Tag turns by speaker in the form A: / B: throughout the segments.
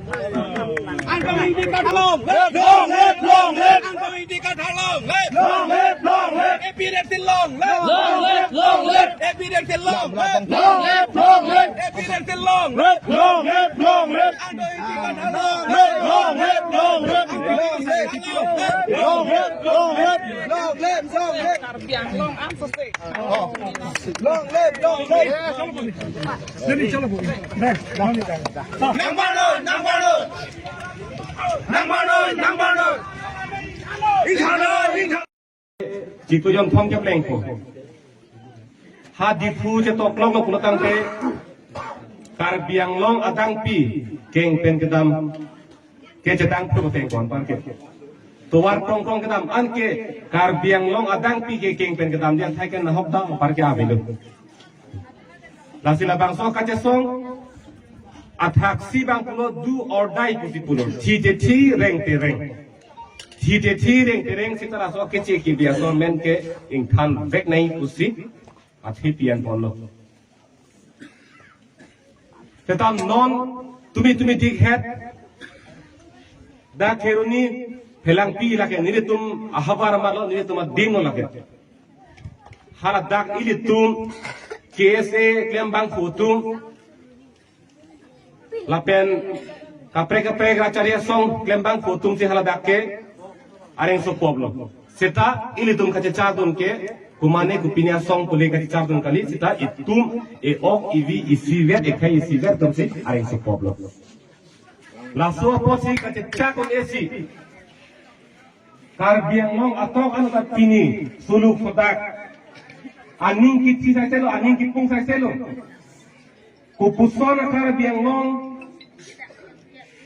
A: Angkong hindi ka talong. Angkong hindi ka talong. Epilepsy long. Epilepsy long. Epilepsy long. Angkong hindi ka talong.
B: Jitu yang thom jap leng ko ha difu je tok long ko tang te kar biang long adang pi keng pen kedam ke jatang pro te kon par ke to war tong tong kedam an ke kar biang long adang pi ke keng pen kedam dian thai ken na hok da par ke avelu la sila bang so ka che song athak si bang pulo do or die ku si pulo thi je thi reng te reng thi reng te reng sitara so ke che ki bia so men ke ing than vek nai usi athi pian polo tetam non tumi dik het da kheruni phelang pi lake nire tum ahabar malo nire tum ding no lake hala dak ili tum kese klem bang futum lapen kapre gracaria song klem bang futum si hala dak ke areng so problem seta ili tum kache chardon ke kumane kupinya song pole kache chardon kali seta itum e ok ivi isivet e kai isivet tum se areng so problem la so posi kache chakon esi kar biang long atok anu kat pini suluk sodak aning ki chi sai selo aning ki pung sai selo kupuson kar biang long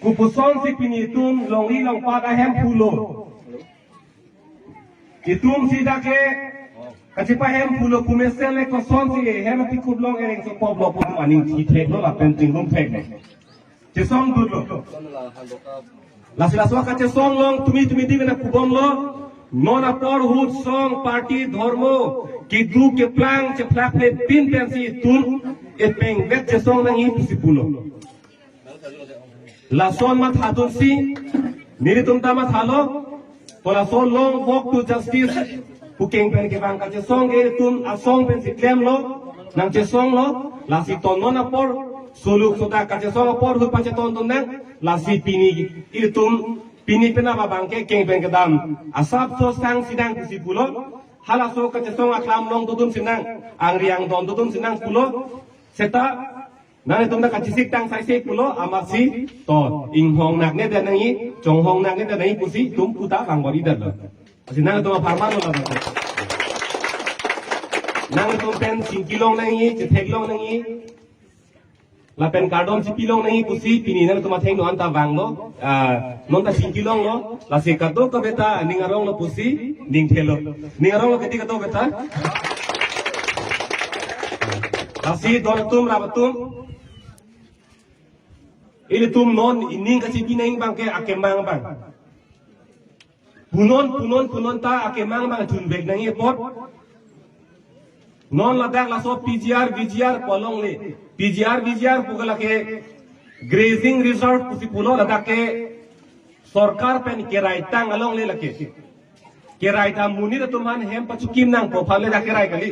B: kupuson si pini tum longi long pada hem pulo itum si dake kacipa hem pulo kumesele ko son si hem ti kublong ereng so poblo putu aning ki thek lo la penting rum thek ne che song dut lo la sila so ka che song long tumi di na kubom lo non apor hut song party dharmo ki du ke plang che plak le pin pensi tum e peng vet che song nang i si pulo la son mat hatun si niri tum ta mat halo pola so long walk to justice pukeng pen ke bang ka che song e tum a song pen si klem lo nang che song lo la si ton non apor suluk soda ka che song apor hu pa che ton ton nang la si pini il tum pini pena ba bang ke keng pen ke dam asap so sang sidang si pulo hala so ka che song aklam long tutum sinang ang riang don tutum sinang pulo seta nane tum na ka chisik tang sai se pulo amasi to ing hong nak ne da nang i chong hong nak ne da nang i pusi tum puta bang bori da lo sinang tum pharma lo la nang tum pen sing kilong nang i che thek long nang i la pen cardom si pilong nang i pusi pini nang tum theng no anta bang lo non ta sing kilong lo la se ka do ka beta ningarong lo pusi ning thelo ningarong lo keti ka do beta asi don tum rabatum ili tum non ining kasi binaing bang ke akemang bang punon ta akemang bang tun beg nang ipot non ladak la so PGR polong le PGR pugala ke grazing reserve pusi pulo ladak ke sarkar pen kerai tang along le lake kerai ta muni da tuman hem pachukim nang po phale da kerai kali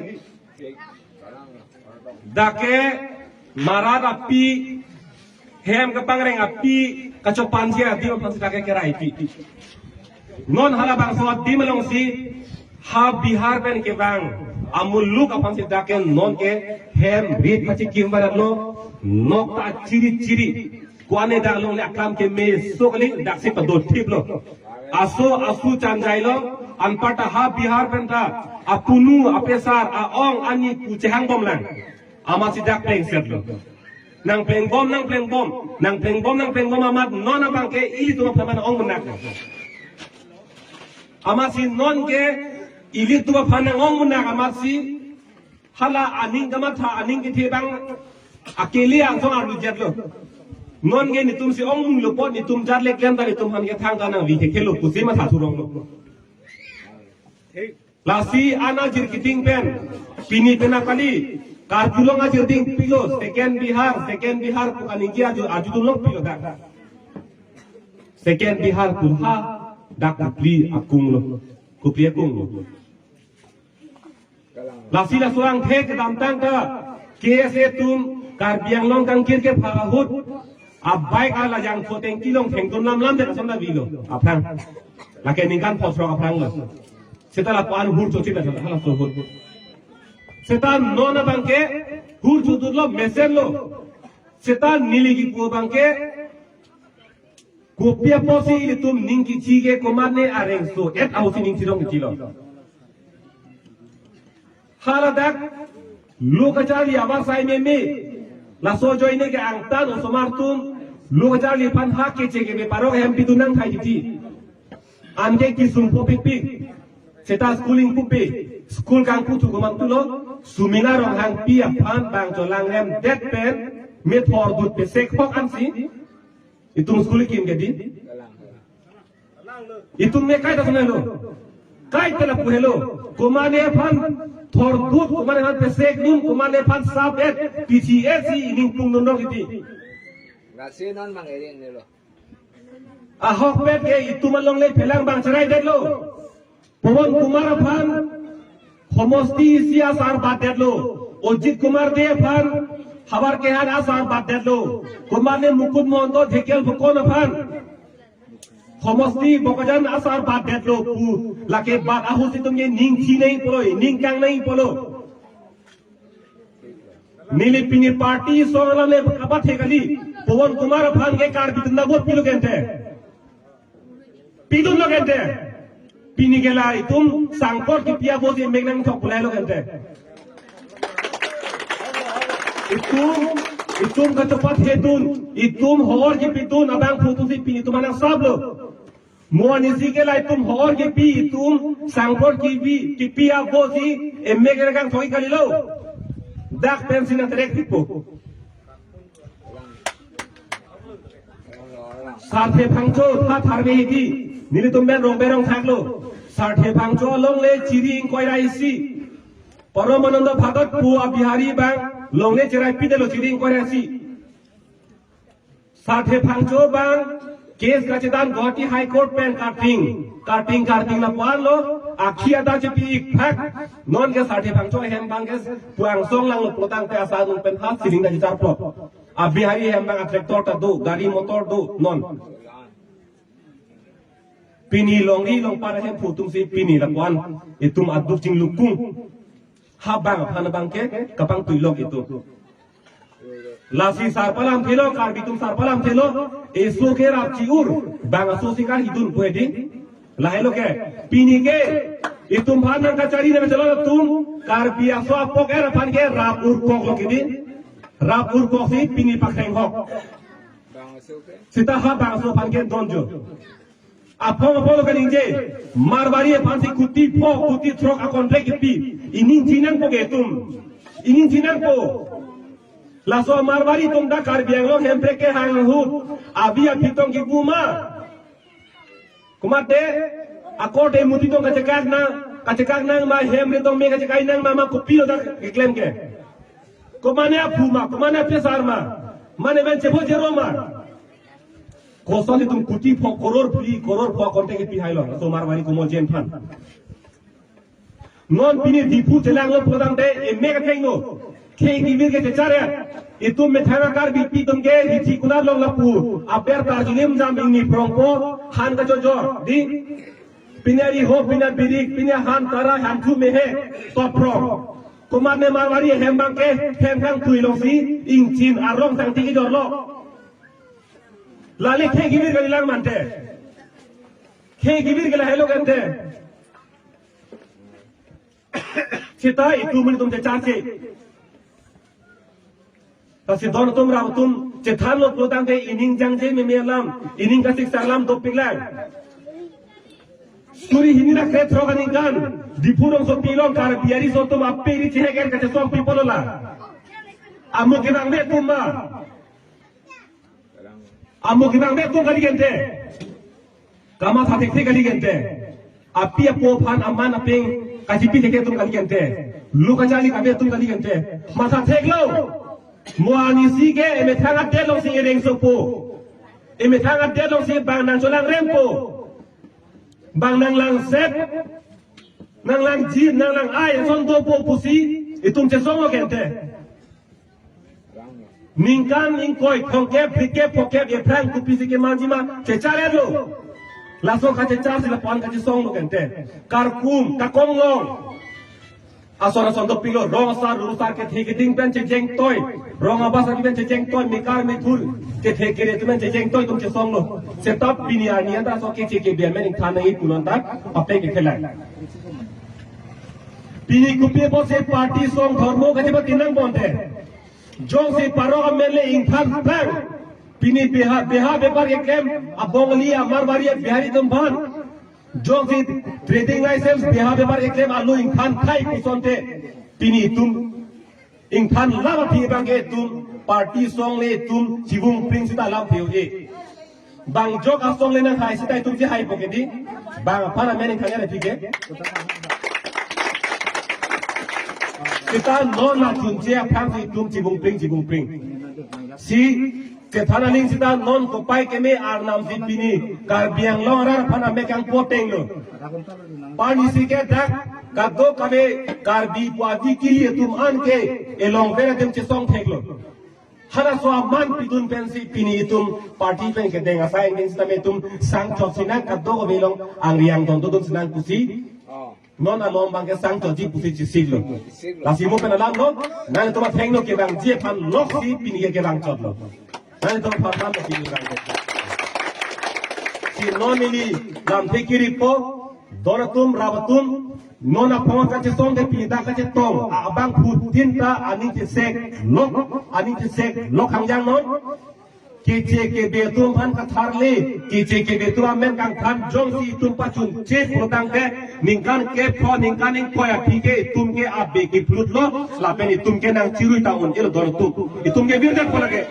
B: dake marada pi hem ka pangreng api kacopan sia di pan sida ke kerai pi non hala bang so di melong si ha bihar pen ke bang amullu ka pan sida ke non ke hem rit pachi kim barat lo nok ta ciri kuane da long le akam ke me so kali dak si pa do tip lo asu chanjai lo anpata ha bihar pen ta apunu apesar a ong ani ku chehang bom lang amasi dak pleng set lo nang pleng bom amat non abang ke ili tu ma ong menak amasi non ke ili tu ma ong menak amasi hala aning gamat ha aning ke thebang akeli ang song aru jet lo non ge ni tum si ong lo pot ni tum jar le klem dari tum han ke thang kana wi ke khelo kusi ma tha thurong lo lasi ana jir kiting pen pini pena kali Kartulong aja ding pilo second Bihar bukan ingi aju tulong pilo dak second Bihar Kulha dak kupli akung lo kupli akung lo lasi la suang thek dam tang ka KSA tum karbiang long kang kir ke phagahut ab bike ala jang photeng kilong theng tum lam lam de samda bilo aprang lake ningkan phosro aprang lo setala pan hur chochi na hala so hur setan nona bangke hur chudur lo mesen lo setan niligi ko bangke kopia posi ilitum ningki chige komane areng so et ausi ning chirong chilo haladak lokachali abasai meme la so joine ke angtan o somartum lokachali pan ha ke chege be paro hem pitunang khai ti anje ki sum popik pik seta schooling pupe school kang putu komamtulo sumina rong hang pia pan bang jolang rem det pen me thor dut pe sek hok ansi itum school kim ke di itum me kai ta sunelo kai tala puhelo komane pan thor dut komane han pe sek dum komane pan sap et PTS ning pung nondong iti
C: Gasi non mang ering nilo.
B: ahok pet ke itum long le pelang bang cerai det lo Pawon Kumar Phan Homosti Sia Sar Badetlo Ojit Kumar De Phan Habar Kehan Asar Badetlo Kumar ne Mukut Mondo Dhekel Bukon Phan Homosti Bokajan Asar Badetlo Pu Lake Bad Ahusi Tumye Ning Chi Nahi Polo Ning Kang Nahi Polo Nili Pini Party Songala Le Kabat Hekali Pawon Kumar Phan Ke Kar Bitunda Bot Pilu Gente Pilun Lo Gente Pini gela itum sangkor ki pia bosi megnang thok pulai lo kente itum ka tepat hedun itum hor ki pitun abang phutu si pini tumana sab lo moanisi gela itum hor ki pi itum sangkor ki pia bosi megnang thoi kali lo dak pensin direct tipo sathe phangcho tha tharbe hi nili tumben rong berong thaklo sarthe phangcho longle chiring koiraisi Paramananda Bhagat Pu Bihari Bang longle cherai pidelo chiring koiraisi sarthe phangcho bang case kachedan Guwahati High Court pen karting la pan lo akhia da chepi phak non ke sarthe phangcho hem bang ke puang song lang lo plotang te asa nun pen hat chiring da jitar plot Bihari hem bang tractor ta do gari motor do non Pini longi long para hem putung si pini lakwan itum aduk jing lukung habang hanabang ke kapang tuilok itu lasi sarpalam thelo kar bitum sarpalam thelo eso ke rap ciur bang aso sikar hidun puedi lahelo ke pini ke itum bhanan ka chari ne chalo tum kar biaso apok era phan ke rap ur kok lokidi rap ur kok si pini pakheng hok sita ha bang aso phan ke donjo Apolo kaninje marwari pansi kuti throk akon rek pi ining jinang po getum ining jinang po laso marwari tum da kar bianglo hempre ke hang hu abia pitong ki kuma kumate akote muti tong kacekak nang ma hemre tong me kacekai nang mama kupilo da klem ke komane apuma komane pesar ma mane ben chebo jeroma Kosali tum kuti po koror po kontek pi hailo so marwari ko mojen phan non pini dipu telang lo prodang de mega thaino khei di vir ke chare itum me thanga kar bi pi tum ge hichi kunar long lapu aber tar jinim jam ni prongpo han ka jo di pinari ho pina birik pina han tara han thu me he to pro kumar ne marwari hembang ke hembang tuilong si ingchin arong tang ti jor lo Lali khe gibir gali lang mante khe gibir gala hello gante Cita itu meni tum chache tasi don tum ram tum cethan lo plotang te ining jang je me melam ining kasik salam to pinglang Suri hini na kret rogani gan dipurong so pilong kar biari so tum apperi cheger kache so pipolola amu kinang me tum ma Amu kinang me tum kali gente kama sa tekte kali gente api apo phan aman aping kajipi teke tum kali gente luka jali kabe tum kali gente masa teklo moani sige eme thanga telong si ereng so po Imitangan dia dong si bang nang solang rempo, bang nang lang set, nang lang jin, nang lang ay, son do po pusi, itum cesong lo kente. Ningkan ingkoi, kongkep, rikep, pokep, eprang, kupisi ke manjima, cecare lo. Langsung kaca car sila puan kaca song lo kente. Karkum, kakong long. Asora sondo pilo, rong sar, rusar ke theke ding pen cejeng toy. Rong abas lagi pen cejeng toy, mikar mithul. Ke theke re tumen cejeng toy tum cesong lo. Setap bini ani anda so ke ceke biar mening thana i punonta, ape ke khelai. Bini kupi bo se party song dharmo kaca ba tinang bonte. Jong se paro amele ingthan bang. Bini beha bepar ke kem, abonglia marwaria bihari tumban. Jong si trading license biha bebar eklem alu ingkhan thai kusonte tini tum ingkhan lama phi bange tum party song le tum jibung pring sita lam pheu e bang jok a song le na khai sita tum ji hai pokedi bang phana men ingkhan ya thike kita non la thun che phang si tum jibung pring si Kethana ning sita non ko pai keme ar nam si pini kar biang long rar phana me kang poteng lo pani si ke dak kado kame kar bi puati kili tum an ke elong vera dem che song thek lo hara so man pidun pensi pini tum party pen ke denga sai ning sita me tum sang chok sinan kado ko belong ang riang don dum sinan kusi non alom bang ke sang chok ji kusi chi siglo la si mo pen alam no na to ma theng no ke bang je phan lok si pini ke bang chot lo nanti tuh paham lagi ni kan? Si non ini dalam fikir itu, doratum rabatum, non apa macam cesong de pindah ke cetong, abang putin ta aning cesek lok hangjang non, kece ke betum han katharle, kece ke betum amen kang kan jong si tum pacun cek protang ke, ningkan ke po ningkan ing koya pike tum ke abe ke pulut lo, lapen itum ke nang ciru tahun itu doratum, itum ke biar tak lagi.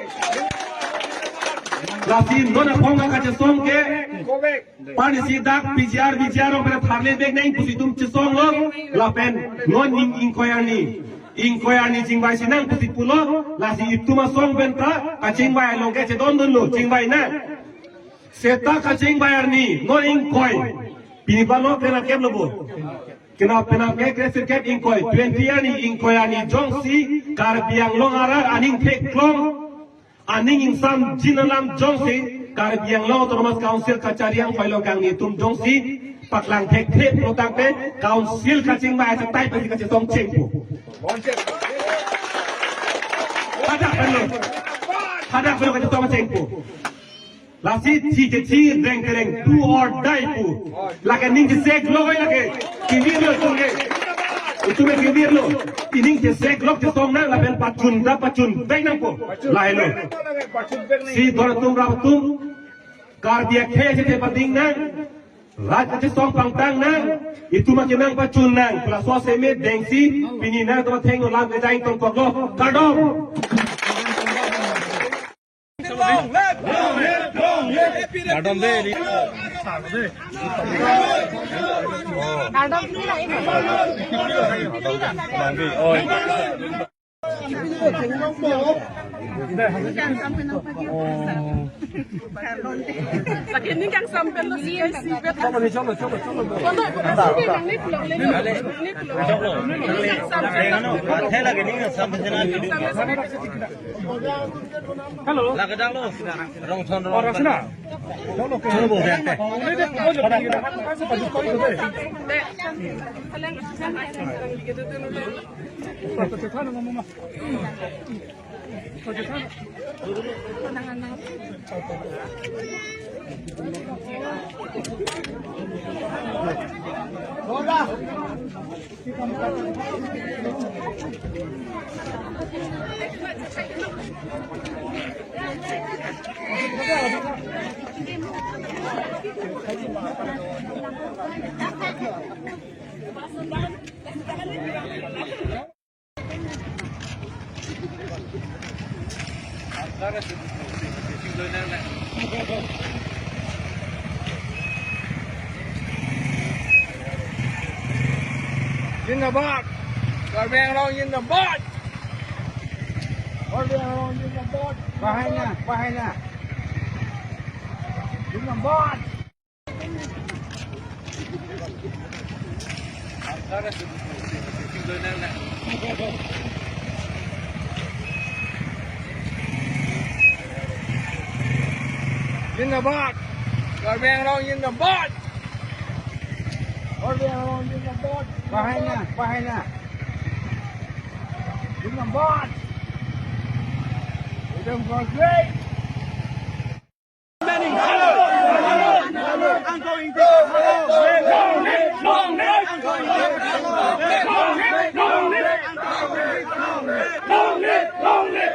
B: Lasi nona ponga kaca song ke pani sidak bijar orang pada tharle beg naing pusi tum cesong lo lapen non ingkoyani cingbai sinang pusi pulo lasi itu masong benta kacingbai long ke cedon dun lo cingbai na seta kacingbai arni non ingkoy pini balo kena kem lobo kena ke kresir ket ingkoy 20 ani ingkoyani jongsi kar biang long arar aning tek klong aning insan jinalam jongsi kar biang lo otonomas council kacariang failo kang ni tum jongsi paklang thek thek protang pe council kacing ba sa tai pe kacing tong chengpu hada pelo kacing tong chengpu lasi chi reng do or die pu laka ning sek lo lage kivir lo tunge itu me kivir lo ining sek lo tong na label pacun baik nang po lai lo si doratum rabatum kar dia khe se pating nang raj ke song pangtang nang itu ma kenang pacun nang plus so se me dengsi pini na to theng lam ke jaing tong kok lo kadom
A: Adam deh ini.
D: Adam ni lah ini.
A: Oh.
D: Lagi ini kan sampai lu sih coba.
A: Halo. Lagi dah lo. Rong thon orang sana. Coba boleh.
C: In the box. Rồi bèn lo in the box. Rồi bèn lo in the box. Qua hai nha. the board. In the board. Rồi ven luôn in the board. Rồi ven luôn in the board. Qua hai nha. In the board. Đừng có great.
A: I'm going to long live, long live. I'm going to long live, long live, long live. Long live, long live. Long live, long live. Long live, long live.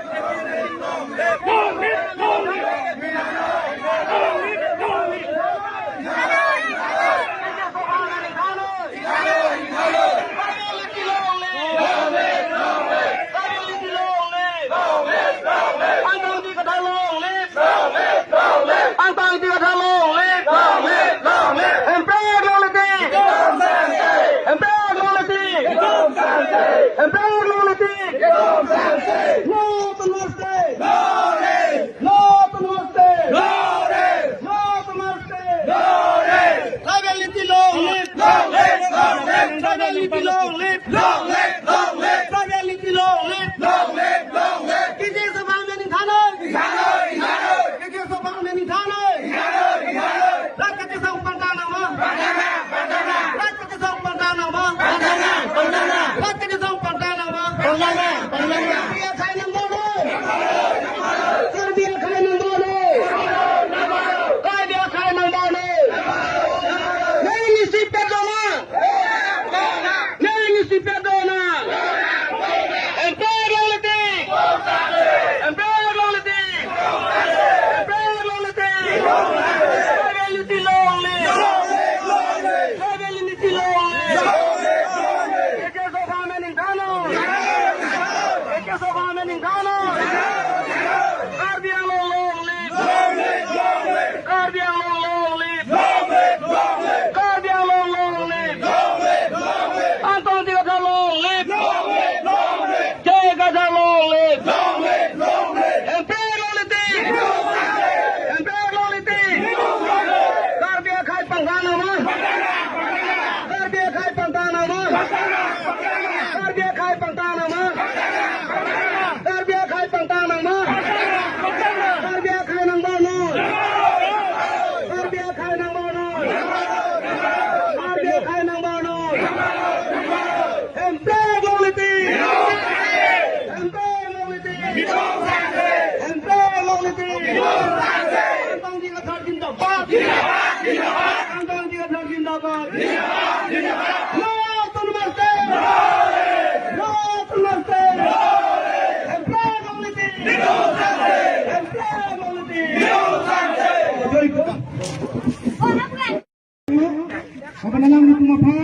E: Kebenaran itu apa?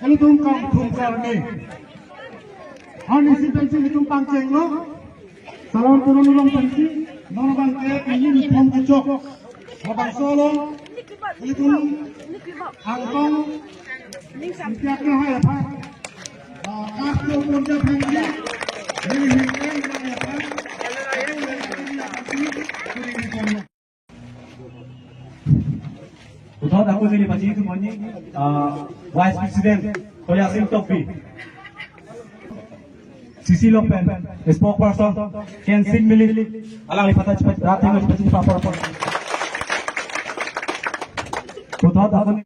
E: Kalau tungkang tungkang ni, hari pensi itu pangceng lo, salam turun ulung pensi, nama bangke ini pom kacok, abang solo, itu angkong, setiapnya hai apa? Kasih kerja pensi, ini hingga hai apa?
F: Without ako sini pasti itu moni Vice President Toya Singh Topi, Sisi Lopen, Spokesperson Ken Singh Milik, alang lipat cepat rating cepat papor. Without ako